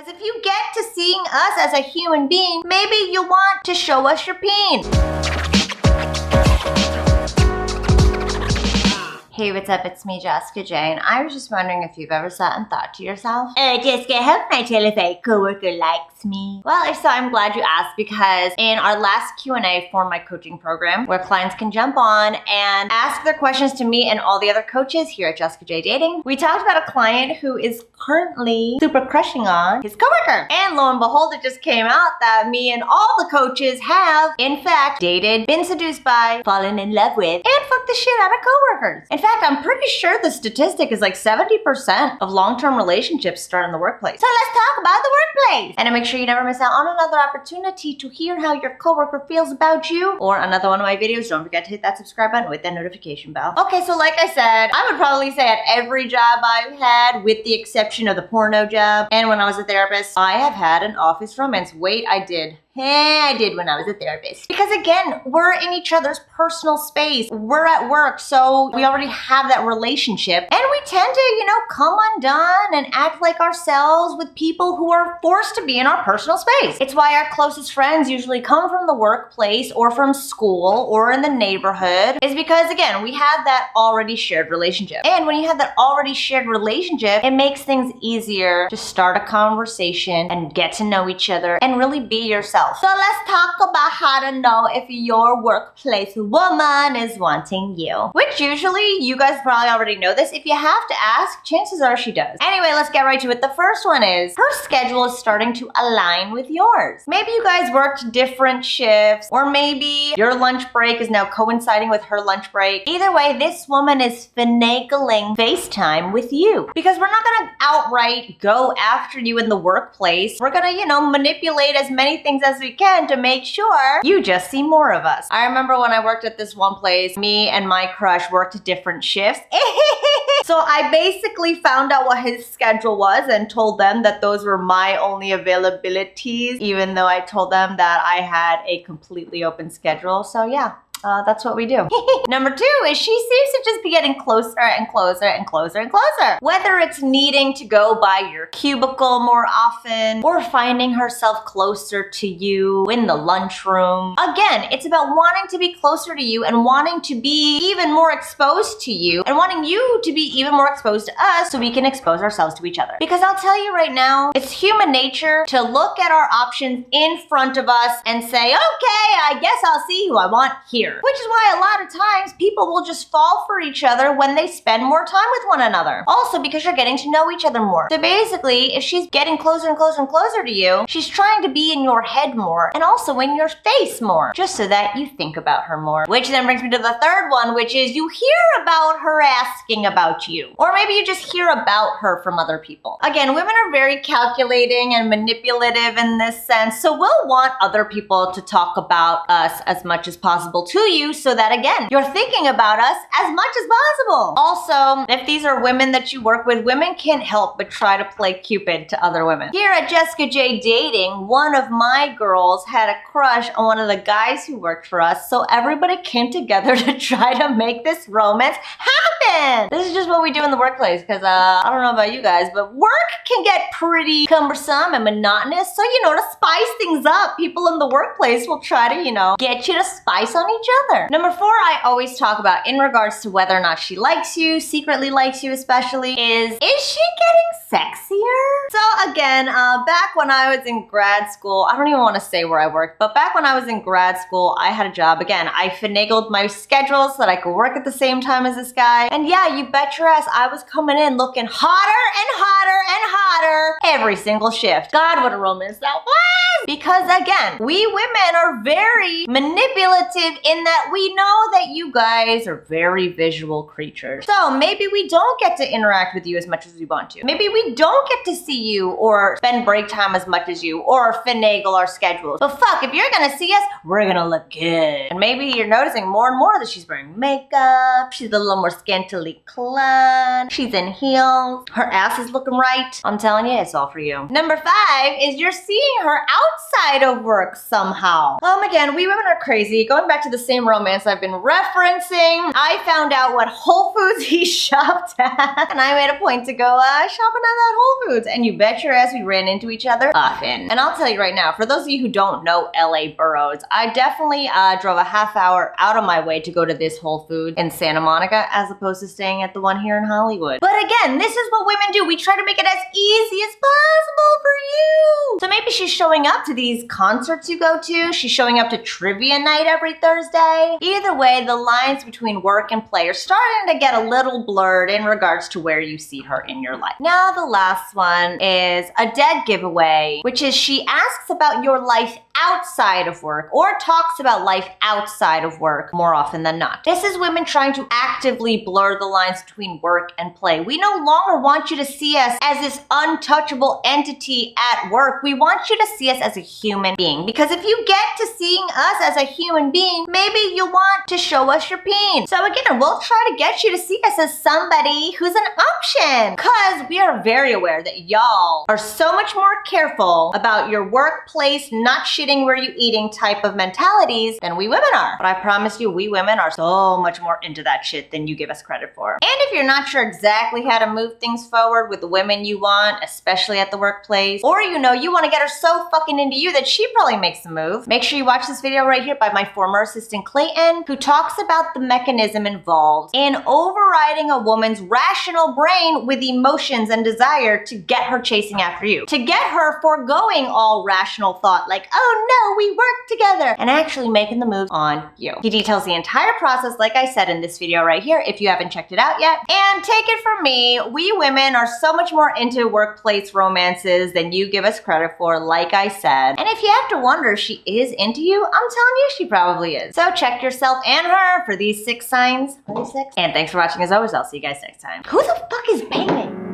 Because if you get to seeing us as a human being, maybe you want to show us your peen. Hey, what's up? It's me, Jessica J, and I was just wondering if you've ever sat and thought to yourself, Jessica, how can I tell if a coworker likes me? Well, if so, I'm glad you asked, because in our last Q&A for my coaching program, where clients can jump on and ask their questions to me and all the other coaches here at Jessica J Dating, we talked about a client who is currently super crushing on his coworker. And lo and behold, it just came out that me and all the coaches have, in fact, dated, been seduced by, fallen in love with, and fucked the shit out of coworkers. In fact, I'm pretty sure the statistic is like 70% of long-term relationships start in the workplace. So let's talk about the workplace. And to make sure you never miss out on another opportunity to hear how your coworker feels about you or another one of my videos, don't forget to hit that subscribe button with that notification bell. Okay, so like I said, I would probably say at every job I've had, with the exception of the porno job, and when I was a therapist, I have had an office romance. Wait, I did. I did when I was a therapist. Because again, we're in each other's personal space. We're at work, so we already have that relationship. And we tend to, come undone and act like ourselves with people who are forced to be in our personal space. It's why our closest friends usually come from the workplace or from school or in the neighborhood, is because again, we have that already shared relationship. And when you have that already shared relationship, it makes things easier to start a conversation and get to know each other and really be yourself. So let's talk about how to know if your workplace woman is wanting you. Which usually, you guys probably already know this. If you have to ask, chances are she does. Anyway, let's get right to it. The first one is, her schedule is starting to align with yours. Maybe you guys worked different shifts, or maybe your lunch break is now coinciding with her lunch break. Either way, this woman is finagling FaceTime with you. Because we're not gonna outright go after you in the workplace. We're gonna, manipulate as many things as we can to make sure you just see more of us. I remember when I worked at this one place, me and my crush worked different shifts. So I basically found out what his schedule was and told them that those were my only availabilities, even though I told them that I had a completely open schedule. So yeah. That's what we do. Number two is, she seems to just be getting closer and closer and closer and closer. Whether it's needing to go by your cubicle more often or finding herself closer to you in the lunchroom. Again, it's about wanting to be closer to you and wanting to be even more exposed to you and wanting you to be even more exposed to us so we can expose ourselves to each other. Because I'll tell you right now, it's human nature to look at our options in front of us and say, okay, I guess I'll see who I want here. Which is why a lot of times people will just fall for each other when they spend more time with one another. Also because you're getting to know each other more. So basically, if she's getting closer and closer and closer to you, she's trying to be in your head more and also in your face more, just so that you think about her more. Which then brings me to the third one, which is, you hear about her asking about you. Or maybe you just hear about her from other people. Again, women are very calculating and manipulative in this sense, so we'll want other people to talk about us as much as possible to you, so that again, you're thinking about us as much as possible. Also, if these are women that you work with, women can't help but try to play Cupid to other women. Here at Jessica J Dating, one of my girls had a crush on one of the guys who worked for us, so everybody came together to try to make this romance happen. This is just what we do in the workplace, because I don't know about you guys, but work can get pretty cumbersome and monotonous, so to spice things up, people in the workplace will try to, get you to spice on each other. Number four, I always talk about in regards to whether or not she likes you, secretly likes you especially, is she getting sexier? So again, back when I was in grad school, I don't even want to say where I worked, but back when I was in grad school, I had a job. Again, I finagled my schedule so that I could work at the same time as this guy. And yeah, you bet your ass I was coming in looking hotter and hotter and hotter every single shift. God, what a romance that was! Because again, we women are very manipulative in that we know that you guys are very visual creatures. So maybe we don't get to interact with you as much as we want to. Maybe we don't get to see you or spend break time as much as you or finagle our schedules. But fuck, if you're gonna see us, we're gonna look good. And maybe you're noticing more and more that she's wearing makeup, she's a little more scantily clad, she's in heels, her ass is looking right. I'm telling you, it's all for you. Number five is, you're seeing her out outside of work somehow. Again, we women are crazy. Going back to the same romance I've been referencing, I found out what Whole Foods he shopped at, and I made a point to go shopping at that Whole Foods, and you bet your ass we ran into each other often. And I'll tell you right now, for those of you who don't know LA boroughs, I definitely drove a half hour out of my way to go to this Whole Foods in Santa Monica as opposed to staying at the one here in Hollywood. But again, this is what women do. We try to make it as easy as possible for you. So maybe she's showing up to these concerts you go to. She's showing up to trivia night every Thursday. Either way, the lines between work and play are starting to get a little blurred in regards to where you see her in your life. Now the last one is a dead giveaway, which is she asks about your life outside of work or talks about life outside of work more often than not. This is women trying to actively blur the lines between work and play. We no longer want you to see us as this untouchable entity at work. We want you to see us as a human being, because if you get to seeing us as a human being, maybe you'll want to show us your peen. So again, we'll try to get you to see us as somebody who's an option, because we are very aware that y'all are so much more careful about your workplace not shitting where you eating type of mentalities than we women are. But I promise you, we women are so much more into that shit than you give us credit for. And if you're not sure exactly how to move things forward with the women you want, especially at the workplace, or you want to get her so fucking into you that she probably makes a move, make sure you watch this video right here by my former assistant Clayton, who talks about the mechanism involved in overriding a woman's rational brain with emotions and desire to get her chasing after you, to get her foregoing all rational thought like, oh no, we work together, and actually making the move on you. He details the entire process, like I said in this video right here, if you haven't checked it out yet. And take it from me, we women are so much more into workplace romances than you give us credit for, like I said. And if you have to wonder if she is into you, I'm telling you she probably is. So check yourself and her for these 6 signs. Are they 6? And thanks for watching as always. I'll see you guys next time. Who the fuck is painting?